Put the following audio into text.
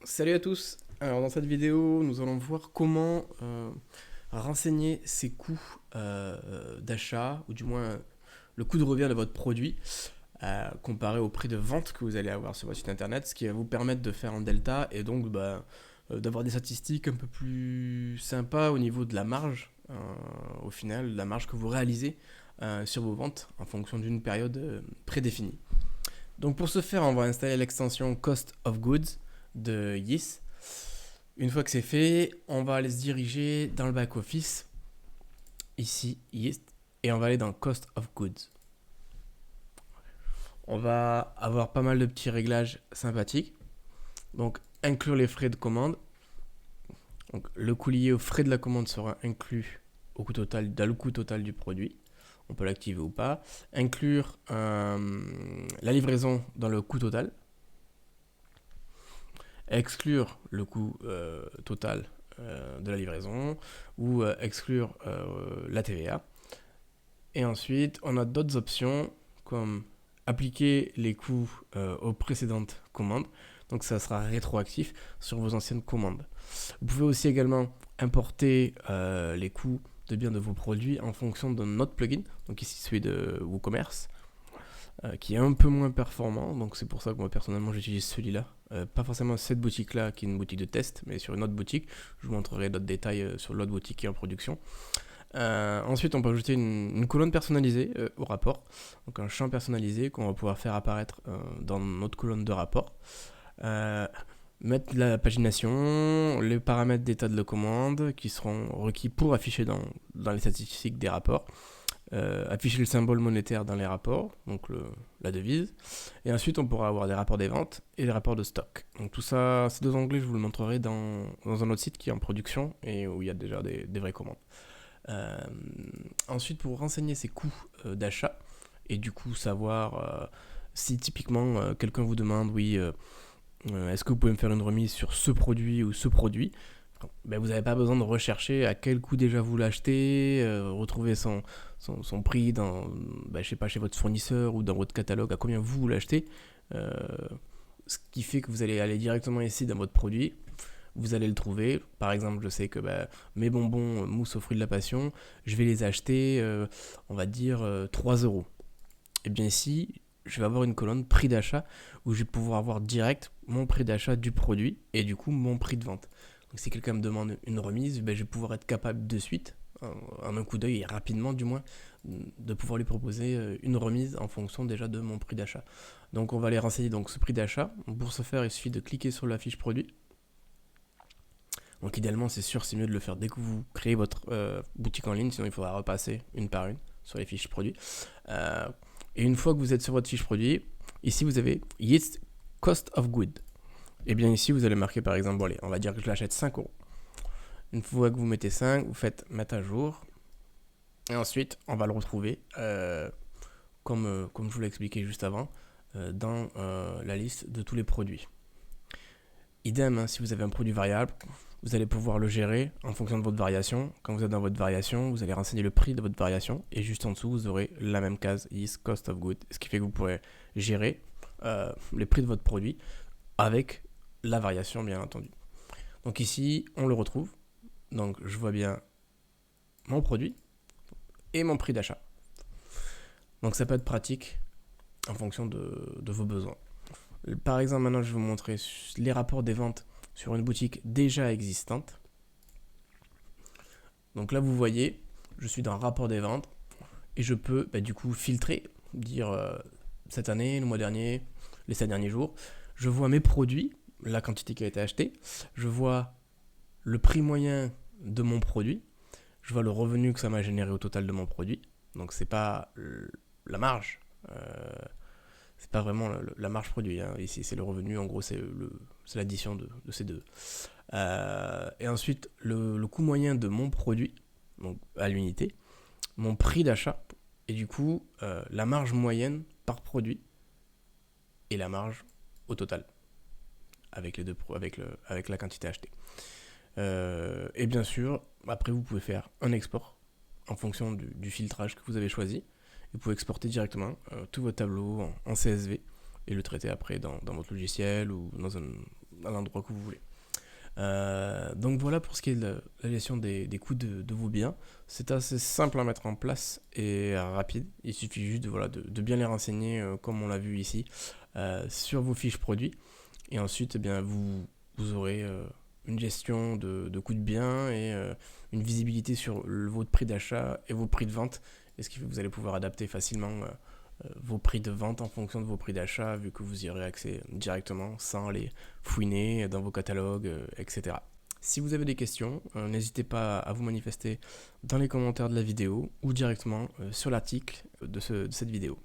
Salut à tous. Alors dans cette vidéo, nous allons voir comment renseigner ses coûts d'achat, ou du moins le coût de revient de votre produit, comparé au prix de vente que vous allez avoir sur votre site internet, ce qui va vous permettre de faire un delta et donc d'avoir des statistiques un peu plus sympas au niveau de la marge, au final, la marge que vous réalisez sur vos ventes en fonction d'une période prédéfinie. Donc pour ce faire, on va installer l'extension Cost of Goods de YIS. Une fois que c'est fait, on va aller se diriger dans le back-office, ici, YIS, et on va aller dans Cost of Goods. On va avoir pas mal de petits réglages sympathiques. Donc inclure les frais de commande. Donc, le coût lié aux frais de la commande sera inclus au coût total, dans le coût total du produit. On peut l'activer ou pas. Inclure la livraison dans le coût total. Exclure le coût total de la livraison ou exclure la TVA. Et ensuite, on a d'autres options comme appliquer les coûts aux précédentes commandes. Donc ça sera rétroactif sur vos anciennes commandes. Vous pouvez aussi également importer les coûts de biens de vos produits en fonction de notre plugin, donc ici celui de WooCommerce, qui est un peu moins performant, donc c'est pour ça que moi personnellement j'utilise celui-là. Pas forcément cette boutique-là qui est une boutique de test, mais sur une autre boutique. Je vous montrerai d'autres détails sur l'autre boutique qui est en production. Ensuite, on peut ajouter une colonne personnalisée au rapport, donc un champ personnalisé qu'on va pouvoir faire apparaître dans notre colonne de rapport. Mettre la pagination, les paramètres d'état de la commande qui seront requis pour afficher dans les statistiques des rapports. Afficher le symbole monétaire dans les rapports, donc la devise. Et ensuite, on pourra avoir des rapports des ventes et des rapports de stock. Donc tout ça, ces deux onglets, je vous le montrerai dans un autre site qui est en production et où il y a déjà des vraies commandes. Ensuite, pour renseigner ses coûts d'achat et du coup savoir si typiquement quelqu'un vous demande, oui, est-ce que vous pouvez me faire une remise sur ce produit ou ce produit, ben, vous n'avez pas besoin de rechercher à quel coût déjà vous l'achetez, retrouver son prix dans, ben, je sais pas, chez votre fournisseur ou dans votre catalogue, à combien vous l'achetez. Euh, Ce qui fait que vous allez aller directement ici dans votre produit, vous allez le trouver. Par exemple, je sais que mes bonbons mousse aux fruits de la passion, je vais les acheter, on va dire, 3 euros. Et bien ici, je vais avoir une colonne prix d'achat où je vais pouvoir avoir direct mon prix d'achat du produit et du coup mon prix de vente. Donc si quelqu'un me demande une remise, ben, je vais pouvoir être capable de suite, en un coup d'œil et rapidement du moins, de pouvoir lui proposer une remise en fonction déjà de mon prix d'achat. Donc on va aller renseigner donc ce prix d'achat. Pour ce faire, il suffit de cliquer sur la fiche produit. Donc idéalement, c'est sûr, c'est mieux de le faire dès que vous créez votre boutique en ligne, sinon il faudra repasser une par une sur les fiches produits. Euh, et une fois que vous êtes sur votre fiche produit, ici vous avez Yes Cost of Good. Et bien ici, vous allez marquer par exemple, bon allez, on va dire que je l'achète 5 euros. Une fois que vous mettez 5, vous faites mettre à jour. Et ensuite, on va le retrouver, comme je vous l'ai expliqué juste avant, dans la liste de tous les produits. Idem, hein, si vous avez un produit variable, vous allez pouvoir le gérer en fonction de votre variation. Quand vous êtes dans votre variation, vous allez renseigner le prix de votre variation et juste en dessous, vous aurez la même case is cost of good, ce qui fait que vous pourrez gérer les prix de votre produit avec la variation bien entendu. Donc ici, on le retrouve. Donc je vois bien mon produit et mon prix d'achat. Donc ça peut être pratique en fonction de vos besoins. Par exemple, maintenant je vais vous montrer les rapports des ventes sur une boutique déjà existante. Donc là, vous voyez, je suis dans le rapport des ventes et je peux du coup filtrer, dire cette année, le mois dernier, les 7 derniers jours. Je vois mes produits, la quantité qui a été achetée. Je vois le prix moyen de mon produit. Je vois le revenu que ça m'a généré au total de mon produit. Donc c'est pas la marge. C'est pas vraiment la marge produit. Hein. Ici, c'est le revenu. En gros, c'est l'addition de ces deux. Et ensuite, le coût moyen de mon produit, donc à l'unité, mon prix d'achat, et du coup, la marge moyenne par produit et la marge au total, avec, les deux, avec la quantité achetée. Et bien sûr, après, vous pouvez faire un export en fonction du filtrage que vous avez choisi. Vous pouvez exporter directement tous vos tableaux en CSV et le traiter après dans votre logiciel ou à l'endroit que vous voulez. Donc voilà pour ce qui est de la gestion des coûts de vos biens. C'est assez simple à mettre en place et rapide. Il suffit juste de bien les renseigner, comme on l'a vu ici, sur vos fiches produits. Et ensuite, eh bien, vous aurez une gestion de coûts de biens et une visibilité sur votre prix d'achat et vos prix de vente. Et ce qui fait que vous allez pouvoir adapter facilement vos prix de vente en fonction de vos prix d'achat, vu que vous y aurez accès directement sans aller fouiner dans vos catalogues, etc. Si vous avez des questions, n'hésitez pas à vous manifester dans les commentaires de la vidéo ou directement sur l'article de cette vidéo.